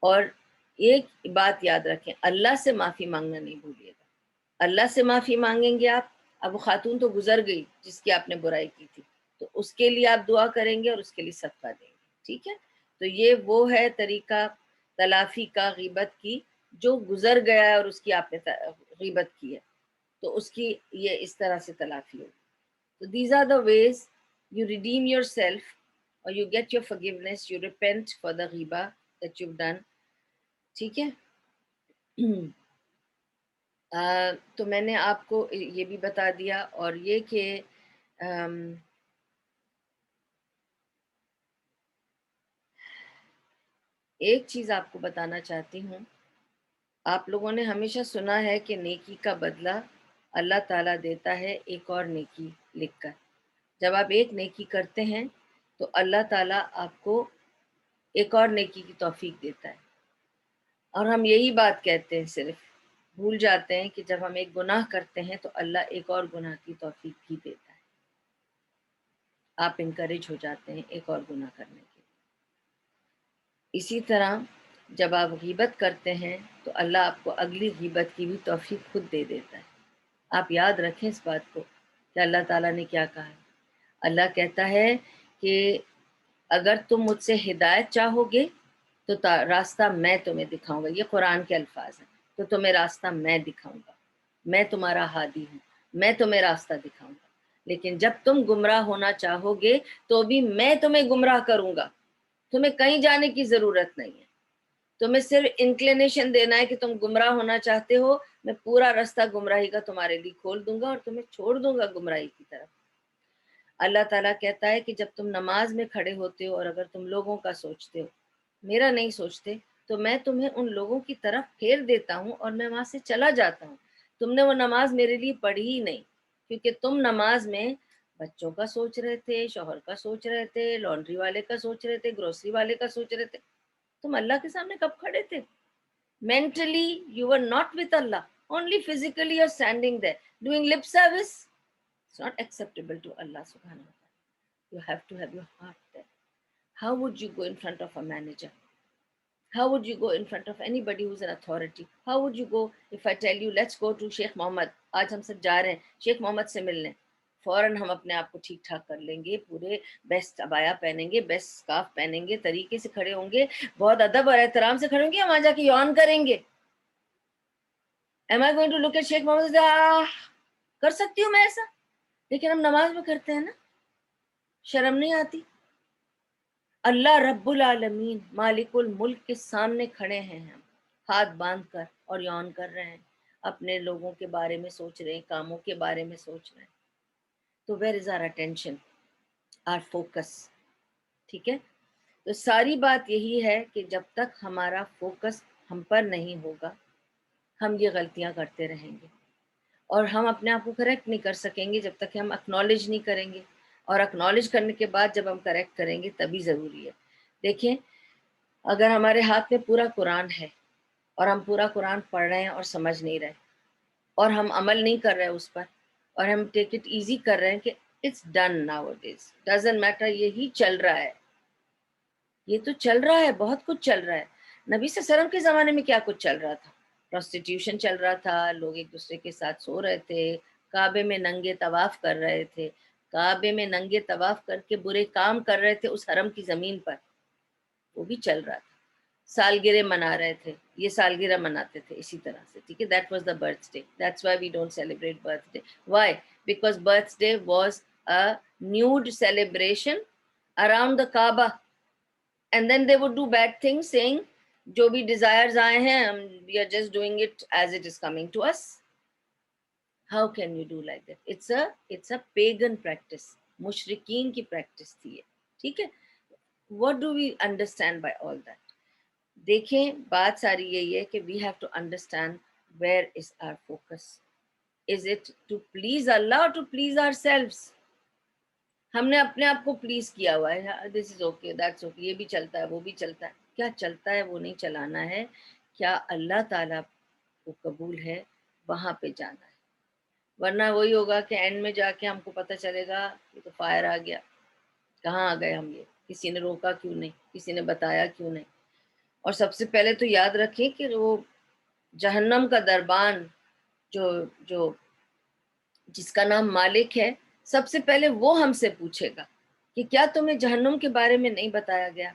اور ایک بات یاد رکھیں، اللہ سے معافی مانگنا نہیں بھولیے گا. اللہ سے معافی مانگیں گے آپ. اب وہ خاتون تو گزر گئی جس کی آپ نے برائی کی تھی، تو اس کے لیے آپ دعا کریں گے اور اس کے لیے صدقہ دیں گے. ٹھیک ہے، تو یہ وہ ہے طریقہ تلافی کا غیبت کی، جو گزر گیا ہے اور اس کی آپ نے غیبت کی ہے، تو اس کی یہ اس طرح سے تلافی ہوگی. So these are the ways you redeem yourself or you get your forgiveness, you repent for the ghiba that you've done. ٹھیک ہے. تو میں نے آپ کو یہ بھی بتا دیا، اور یہ کہ ایک چیز آپ کو بتانا چاہتی ہوں. آپ لوگوں نے ہمیشہ سنا ہے کہ نیکی کا بدلہ اللہ تعالیٰ دیتا ہے ایک اور نیکی لکھ کر. جب آپ ایک نیکی کرتے ہیں تو اللہ تعالیٰ آپ کو ایک اور نیکی کی توفیق دیتا ہے. اور ہم یہی بات کہتے ہیں، صرف بھول جاتے ہیں کہ جب ہم ایک گناہ کرتے ہیں تو اللہ ایک اور گناہ کی توفیق بھی دیتا ہے. آپ انکریج ہو جاتے ہیں ایک اور گناہ کرنے کے. اسی طرح جب آپ غیبت کرتے ہیں تو اللہ آپ کو اگلی غیبت کی بھی توفیق خود دے دیتا ہے. آپ یاد رکھیں اس بات کو کہ اللہ تعالیٰ نے کیا کہا ہے. اللہ کہتا ہے کہ اگر تم مجھ سے ہدایت چاہو گے تو راستہ میں تمہیں دکھاؤں گا. یہ قرآن کے الفاظ ہیں. تو تمہیں راستہ میں دکھاؤں گا، میں تمہارا ہادی ہوں، میں تمہیں راستہ دکھاؤں گا. لیکن جب تم گمراہ ہونا چاہو گے تو بھی میں تمہیں گمراہ کروں گا. تمہیں کہیں جانے کی ضرورت نہیں ہے، تمہیں صرف انکلینیشن دینا ہے کہ تم گمراہ ہونا چاہتے ہو. میں پورا راستہ گمراہی کا تمہارے لیے کھول دوں گا اور تمہیں چھوڑ دوں گا گمراہی کی طرف. اللہ تعالیٰ کہتا ہے کہ جب تم نماز میں کھڑے ہوتے ہو اور اگر تم لوگوں کا سوچتے ہو، میرا نہیں سوچتے، تو میں تمہیں ان لوگوں کی طرف پھیر دیتا ہوں اور میں وہاں سے چلا جاتا ہوں. تم نے وہ نماز میرے لیے پڑھی ہی نہیں، کیونکہ تم نماز میں بچوں کا سوچ رہے تھے، شوہر کا سوچ رہے تھے، لانڈری والے کا سوچ رہے تھے، گروسری والے کا سوچ رہے تھے. تم اللہ کے سامنے کب کھڑے تھے؟ Mentally you were not with Allah, only physically you're standing there doing lip service. It's not acceptable to Allah subhanahu wa ta'ala. You have to have your heart there. How would you go in front of a manager How would you go in front of anybody who's an authority? How would you go if I tell you let's go to Sheikh Mohammed, آج ہم سب جا رہے ہیں شیخ محمد سے ملنے، فوراً ہم اپنے آپ کو ٹھیک ٹھاک کر لیں گے، پورے بیسٹ عبایا پہنیں گے، بیسٹ سکارف پہنیں گے، طریقے سے کھڑے ہوں گے، بہت ادب اور احترام سے کھڑے ہوں گے، ہم وہاں جا کے یون کریں گے. Am I going to look at شیخ محمد کر سکتی ہوں میں ایسا؟ لیکن ہم نماز میں کرتے ہیں نا، شرم نہیں آتی؟ اللہ رب العالمین مالک الملک کے سامنے کھڑے ہیں ہم، ہاتھ باندھ کر اور یون کر رہے ہیں، اپنے لوگوں کے بارے میں سوچ رہے ہیں، کاموں کے بارے میں سوچ رہے ہیں. تو where is our attention, our focus? ٹھیک ہے، تو ساری بات یہی ہے کہ جب تک ہمارا فوکس ہم پر نہیں ہوگا ہم یہ غلطیاں کرتے رہیں گے، اور ہم اپنے آپ کو کریکٹ نہیں کر سکیں گے جب تک کہ ہم اکنالج نہیں کریں گے، اور اکنالج کرنے کے بعد جب ہم کریکٹ کریں گے تبھی ضروری ہے. دیکھیں، اگر ہمارے ہاتھ میں پورا قرآن ہے اور ہم پورا قرآن پڑھ رہے ہیں اور سمجھ نہیں رہے اور ہم عمل نہیں کر رہے اس پر، اور ہم ٹیک اٹ ایزی کر رہے ہیں کہ it's done now it is doesn't matter, یہی چل رہا ہے، یہ تو چل رہا ہے، بہت کچھ چل رہا ہے. نبی صلی اللہ علیہ وسلم کے زمانے میں کیا کچھ چل رہا تھا؟ پروسٹیٹیوشن چل رہا تھا، لوگ ایک دوسرے کے ساتھ سو رہے تھے، کعبے میں ننگے طواف کر رہے تھے، کعبے میں ننگے طواف کر کے برے کام کر رہے تھے اس حرم کی زمین پر، وہ بھی چل رہا تھا. سالگرہ منا رہے تھے، یہ سالگرہ مناتے تھے اسی طرح سے، ٹھیک ہے. That was the birthday, that's why we don't celebrate birthday. Why? Because birthday was a nude celebration around the Kaaba, and then they would do bad things saying جو بھی desires آئے ہیں we are just doing it as it is coming to us. How can you do like that? It's a pagan practice, مشرکین کی practice تھی یہ، ٹھیک ہے. what do we understand by all that؟ دیکھیں، بات ساری یہی ہے کہ we have to understand where is our focus. Is it to please اللہ اور ٹو پلیز آر سیلوس؟ ہم نے اپنے آپ کو پلیز کیا ہوا ہے، دس از اوکے، دیٹس اوکے، یہ بھی چلتا ہے وہ بھی چلتا ہے. کیا چلتا ہے وہ نہیں چلانا ہے، کیا اللہ تعالیٰ کو قبول ہے وہاں پہ جانا ہے. ورنہ وہی ہوگا کہ اینڈ میں جا کے ہم کو پتہ چلے گا یہ تو فائر آ گیا، کہاں آ گئے ہم، یہ کسی نے روکا کیوں نہیں، کسی نے بتایا کیوں نہیں. اور سب سے پہلے تو یاد رکھیں کہ وہ جہنم کا دربان جو جو جس کا نام مالک ہے، سب سے پہلے وہ ہم سے پوچھے گا کہ کیا تمہیں جہنم کے بارے میں نہیں بتایا گیا؟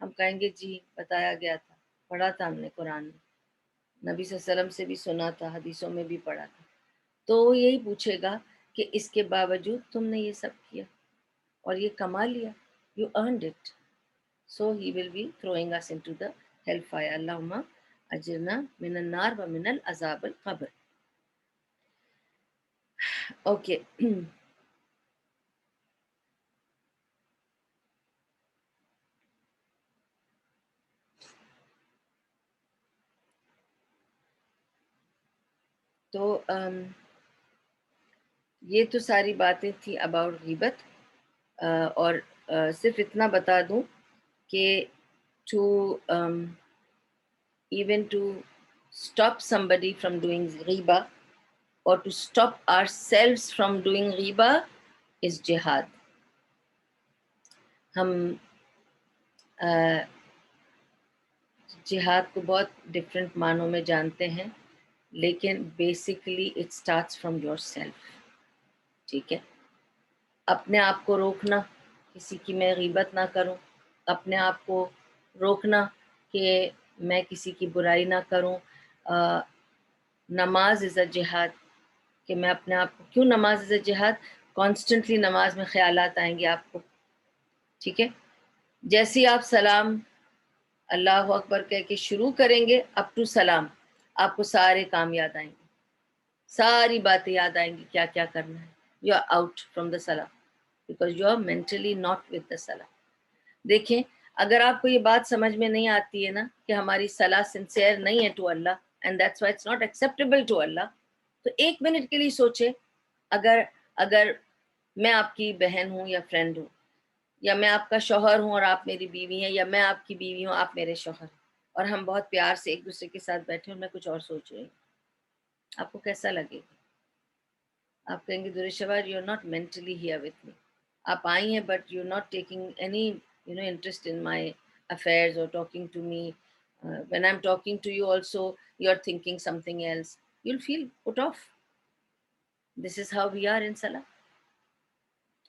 ہم کہیں گے جی بتایا گیا تھا، پڑھا تھا ہم نے قرآن میں، نبی صلی اللہ علیہ وسلم سے بھی سنا تھا، حدیثوں میں بھی پڑھا تھا. تو وہ یہی پوچھے گا کہ اس کے باوجود تم نے یہ سب کیا اور یہ کما لیا، you earned it. So he will be throwing us into the hellfire. Allahumma ajirna min al-nar wa min al-azab al-qabr. Okay. تو یہ تو ساری باتیں تھی about غیبت. اور صرف اتنا بتا دوں کہ to even to stop somebody from doing غیبہ or to stop ourselves from doing غیبہ is jihad. ہم جہاد کو بہت ڈفرینٹ معنوں میں جانتے ہیں، لیکن basically it starts from your self. ٹھیک ہے، اپنے آپ کو روکنا، کسی کی میں غیبت نہ کروں، اپنے آپ کو روکنا کہ میں کسی کی برائی نہ کروں. نماز از اے جہاد، کہ میں اپنے آپ کو، کیوں نماز از اے جہاد؟ کانسٹنٹلی نماز میں خیالات آئیں گے آپ کو، ٹھیک ہے. جیسے ہی آپ سلام اللہ اکبر کہہ کے شروع کریں گے اپ ٹو سلام، آپ کو سارے کام یاد آئیں گے، ساری باتیں یاد آئیں گی، کیا کیا کرنا ہے. You are out from the سلام because you are mentally not with the سلام. دیکھیں، اگر آپ کو یہ بات سمجھ میں نہیں آتی ہے نا کہ ہماری صلاح سنسیئر نہیں ہے ٹو اللہ and that's why it's not acceptable to اللہ، تو ایک منٹ کے لیے سوچے، اگر میں آپ کی بہن ہوں یا فرینڈ ہوں، یا میں آپ کا شوہر ہوں اور آپ میری بیوی ہیں، یا میں آپ کی بیوی ہوں آپ میرے شوہر، اور ہم بہت پیار سے ایک دوسرے کے ساتھ بیٹھے اور میں کچھ اور سوچ رہی ہوں، آپ کو کیسا لگے گا؟ آپ کہیں گے درشوار you are not mentally here with me, آپ آئی ہیں but you are not taking any interest in my affairs اور talking to me When I'm talking to you also, you're thinking something else. You'll feel put off. This is how we are in salah.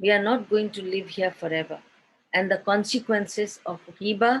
We are not going to live here forever. And the consequences of ghibah,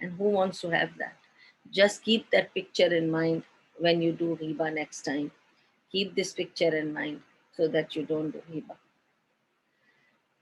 And who wants to have that? Just keep that picture in mind when you do ghibah next time. Keep this picture in mind so that you don't do ghibah.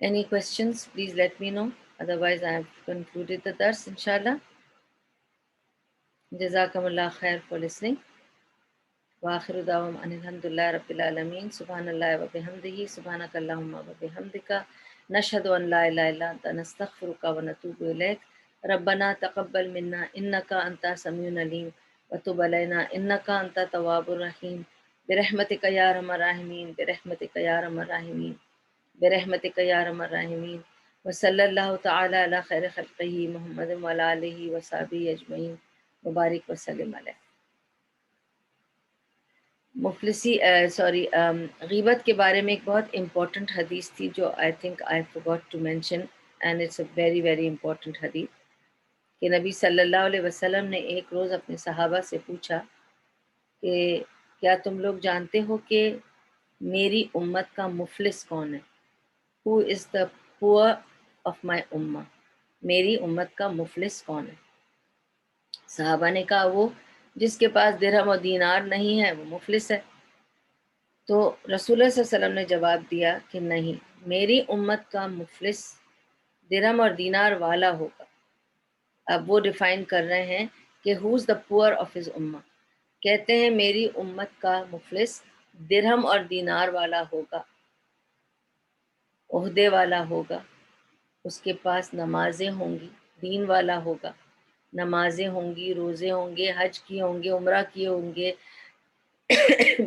Any questions? Please let me know. Otherwise, I have concluded the dars, inshallah. Jazakumullah khair for listening. Wa akhiru da'wam alhamdulillahi rabbil alameen. Subhanallahi wa bihamdihi. Subhanakallahumma wa bihamdika. Nashhadu an la ilaha illa anta nastaghfiruka wa natubu ilayk. Rabbana taqabbal minna innaka anta samiun alim. Wa tub alayna innaka anta tawwabur rahim. Birahmatika ya arhamar rahimin. Birahmatika ya arhamar rahimin. برحمتک یا ارحم الراحمین. وصلی اللہ تعالی علی خیر خلقہ محمد وعلی آلہ وصحبہ اجمعین. مبارک وسلم علیہ. مفلسی غیبت کے بارے میں ایک بہت امپورٹنٹ حدیث تھی جو I think I forgot to mention and it's a very very important حدیث کہ نبی صلی اللہ علیہ وسلم نے ایک روز اپنے صحابہ سے پوچھا کہ کیا تم لوگ جانتے ہو کہ میری امت کا مفلس کون ہے؟ Who is the poor of my ummah? میری امت کا مفلس کون ہے؟ صحابہ نے کہا وہ جس کے پاس درہم و دینار نہیں ہے وہ مفلس ہے. تو رسول اللہ صلی اللہ علیہ وسلم نے جواب دیا کہ نہیں، میری امت کا مفلس درہم اور دینار والا ہوگا. اب وہ ڈیفائن کر رہے ہیں کہ who is the poor of his ummah. کہتے ہیں میری امت کا مفلس درہم اور دینار والا ہوگا، عہدے والا ہوگا، اس کے پاس نمازیں ہوں گی، دین والا ہوگا، نمازیں ہوں گی، روزے ہوں گے، حج کیے ہوں گے، عمرہ کیے ہوں گے،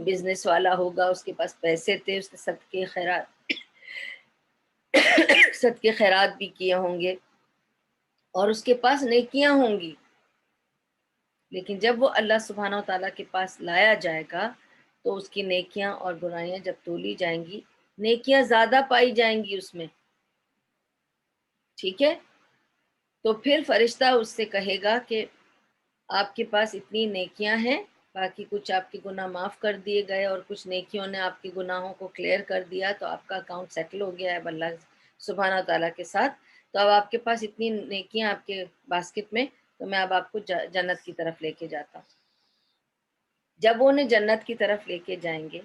بزنس والا ہوگا، اس کے پاس پیسے تھے، اس نے صدقے خیرات بھی کیے ہوں گے، اور اس کے پاس نیکیاں ہوں گی. لیکن جب وہ اللہ سبحانہ و تعالیٰ کے پاس لایا جائے گا تو اس کی نیکیاں اور برائیاں جب تولی جائیں گی، نیکیاں زیادہ پائی جائیں گی اس میں. ٹھیک ہے، تو پھر فرشتہ اس سے کہے گا کہ آپ کے پاس اتنی نیکیاں ہیں باقی کچھ آپ کے گناہ معاف کر دیے گئے اور کچھ نیکیوں نے آپ کے گناہوں کو کلیئر کر دیا، تو آپ کا اکاؤنٹ سیٹل ہو گیا ہے اللہ سبحانہ تعالیٰ کے ساتھ. تو اب آپ کے پاس اتنی نیکیاں آپ کے باسکٹ میں، تو میں اب آپ کو جنت کی طرف لے کے جاتا ہوں. جب وہ انہیں جنت کی طرف لے کے جائیں گے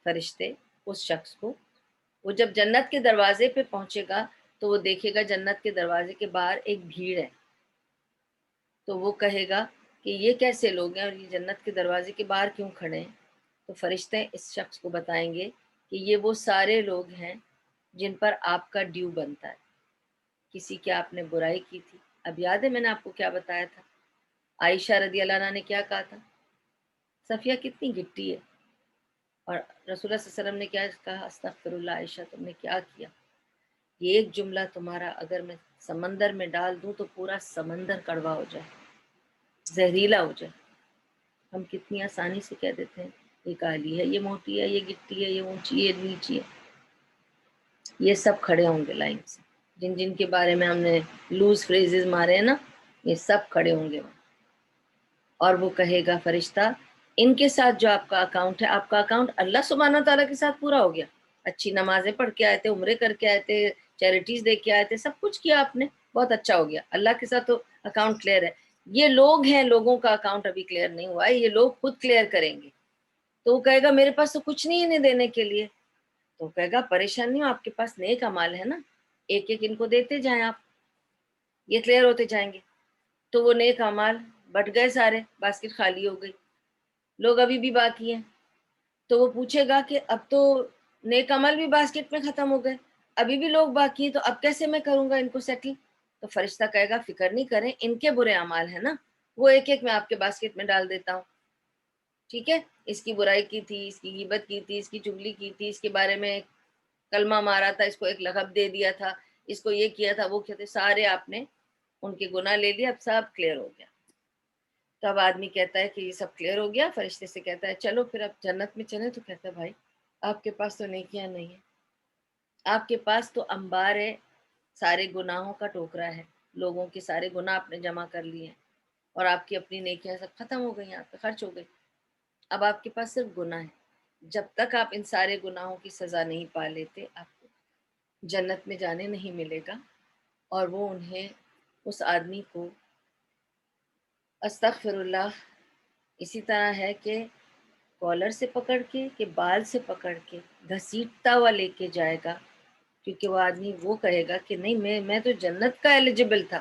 فرشتے اس شخص کو، وہ جب جنت کے دروازے پہ پہنچے گا تو وہ دیکھے گا جنت کے دروازے کے باہر ایک بھیڑ ہے. تو وہ کہے گا کہ یہ کیسے لوگ ہیں اور یہ جنت کے دروازے کے باہر کیوں کھڑے ہیں؟ تو فرشتے اس شخص کو بتائیں گے کہ یہ وہ سارے لوگ ہیں جن پر آپ کا ڈیو بنتا ہے. کسی کی آپ نے برائی کی تھی، اب یاد ہے میں نے آپ کو کیا بتایا تھا؟ عائشہ رضی اللہ عنہ نے کیا کہا تھا؟ صفیہ کتنی گٹی ہے، اور رسول اللہ صلی اللہ علیہ وسلم نے کیا کہا؟ استغفر اللہ عائشہ تم نے کیا کیا؟ یہ ایک جملہ تمہارا اگر میں سمندر میں ڈال دوں تو پورا سمندر کڑوا ہو جائے، زہریلا ہو جائے. ہم کتنی آسانی سے کہہ دیتے ہیں یہ کالی ہے، یہ موٹی ہے، یہ گٹی ہے، یہ اونچی ہے، یہ نیچی ہے. یہ سب کھڑے ہوں گے لائن سے، جن جن کے بارے میں ہم نے لوز فریزز مارے ہیں نا، یہ سب کھڑے ہوں گے وہاں. اور وہ کہے گا فرشتہ ان کے ساتھ جو آپ کا اکاؤنٹ ہے، آپ کا اکاؤنٹ اللہ سبحانہ تعالیٰ کے ساتھ پورا ہو گیا. اچھی نمازیں پڑھ کے آئے تھے، عمرے کر کے آئے تھے، چیریٹیز دے کے آئے تھے، سب کچھ کیا آپ نے، بہت اچھا ہو گیا، اللہ کے ساتھ تو اکاؤنٹ کلیئر ہے. یہ لوگ ہیں، لوگوں کا اکاؤنٹ ابھی کلیئر نہیں ہوا ہے، یہ لوگ خود کلیئر کریں گے. تو وہ کہے گا میرے پاس تو کچھ نہیں ہے انہیں دینے کے لیے. تو کہے گا پریشان نہیں ہو، آپ کے پاس نیک اعمال ہے نا، ایک ایک ان کو دیتے جائیں آپ، یہ کلیئر ہوتے جائیں گے. تو وہ نیک اعمال بٹ گئے سارے، باسکٹ خالی ہو گئی، لوگ ابھی بھی باقی ہیں. تو وہ پوچھے گا کہ اب تو نیک عمل بھی باسکٹ میں ختم ہو گئے، ابھی بھی لوگ باقی ہیں، تو اب کیسے میں کروں گا ان کو سیٹل؟ تو فرشتہ کہے گا فکر نہیں کریں، ان کے برے اعمال ہیں نا، وہ ایک ایک میں آپ کے باسکٹ میں ڈال دیتا ہوں. ٹھیک ہے، اس کی برائی کی تھی، اس کی غیبت کی تھی، اس کی چغلی کی تھی، اس کے بارے میں کلمہ مارا تھا، اس کو ایک لقب دے دیا تھا، اس کو یہ کیا تھا، وہ کیا تھے، سارے آپ نے ان کے گناہ لے لیا، اب سب کلیئر ہو گیا. تو اب آدمی کہتا ہے کہ یہ سب کلیئر ہو گیا، فرشتے سے کہتا ہے چلو پھر اب جنت میں چلیں. تو کہتا ہے بھائی آپ کے پاس تو نیکیاں نہیں ہیں، آپ کے پاس تو انبار ہے، سارے گناہوں کا ٹوکرا ہے، لوگوں کے سارے گناہ آپ نے جمع کر لیے ہیں، اور آپ کی اپنی نیکیاں سب ختم ہو گئی ہیں، آپ پہ خرچ ہو گئی. اب آپ کے پاس صرف گناہ ہے. جب تک آپ ان سارے گناہوں کی سزا نہیں پا لیتے، آپ کو جنت میں جانے نہیں ملے گا. اور وہ انہیں اس آدمی کو استغفر اللہ اسی طرح ہے کہ کالر سے پکڑ کے کہ بال سے پکڑ کے گھسیٹتا ہوا لے کے جائے گا. کیونکہ وہ آدمی وہ کہے گا کہ نہیں میں تو جنت کا ایلیجبل تھا،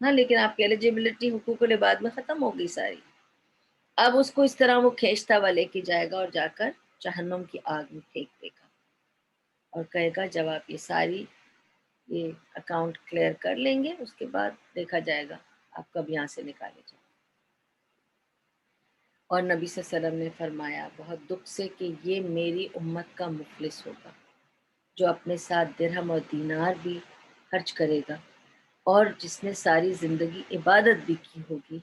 ہاں لیکن آپ کی ایلیجبلٹی حقوق العباد میں ختم ہو گئی ساری. اب اس کو اس طرح وہ کھینچتا ہوا لے کے جائے گا اور جا کر جہنم کی آگ میں پھینک دے گا، اور کہے گا جب آپ یہ اکاؤنٹ کلیئر کر لیں گے، اس کے بعد دیکھا جائے گا آپ کب یہاں سے نکالے جائیں. اور نبی صلی اللہ علیہ وسلم نے فرمایا بہت دکھ سے کہ یہ میری امت کا مفلس ہوگا جو اپنے ساتھ درہم اور دینار بھی خرچ کرے گا، اور جس نے ساری زندگی عبادت بھی کی ہوگی،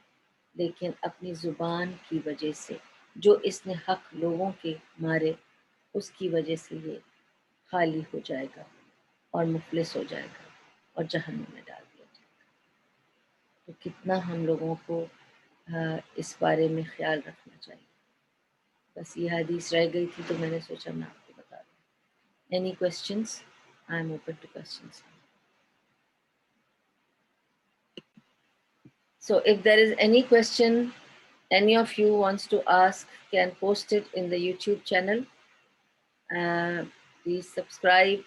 لیکن اپنی زبان کی وجہ سے جو اس نے حق لوگوں کے مارے، اس کی وجہ سے یہ خالی ہو جائے گا اور مفلس ہو جائے گا اور جہنم میں ڈال دیا جائے گا. تو کتنا ہم لوگوں کو اس بارے میں خیال رکھنا چاہیے. بس یہ حدیث رہ گئی تھی تو میں نے سوچا میں آپ کو بتا دوں. Any questions? I'm open to questions. So if there is any question any of you wants to ask, can post it in the YouTube channel. Please subscribe,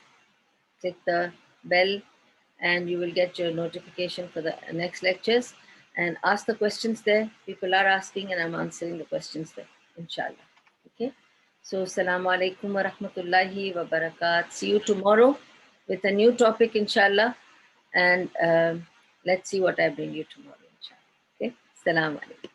click the bell, and you will get your notification for the next lectures. And ask the questions there. People are asking and I'm answering the questions there, inshallah. Okay. So Assalamu alaikum wa rahmatullahi wa barakatuh. See you tomorrow with a new topic, inshallah. And let's see what I bring you tomorrow, inshallah. Okay. Assalamu alaikum.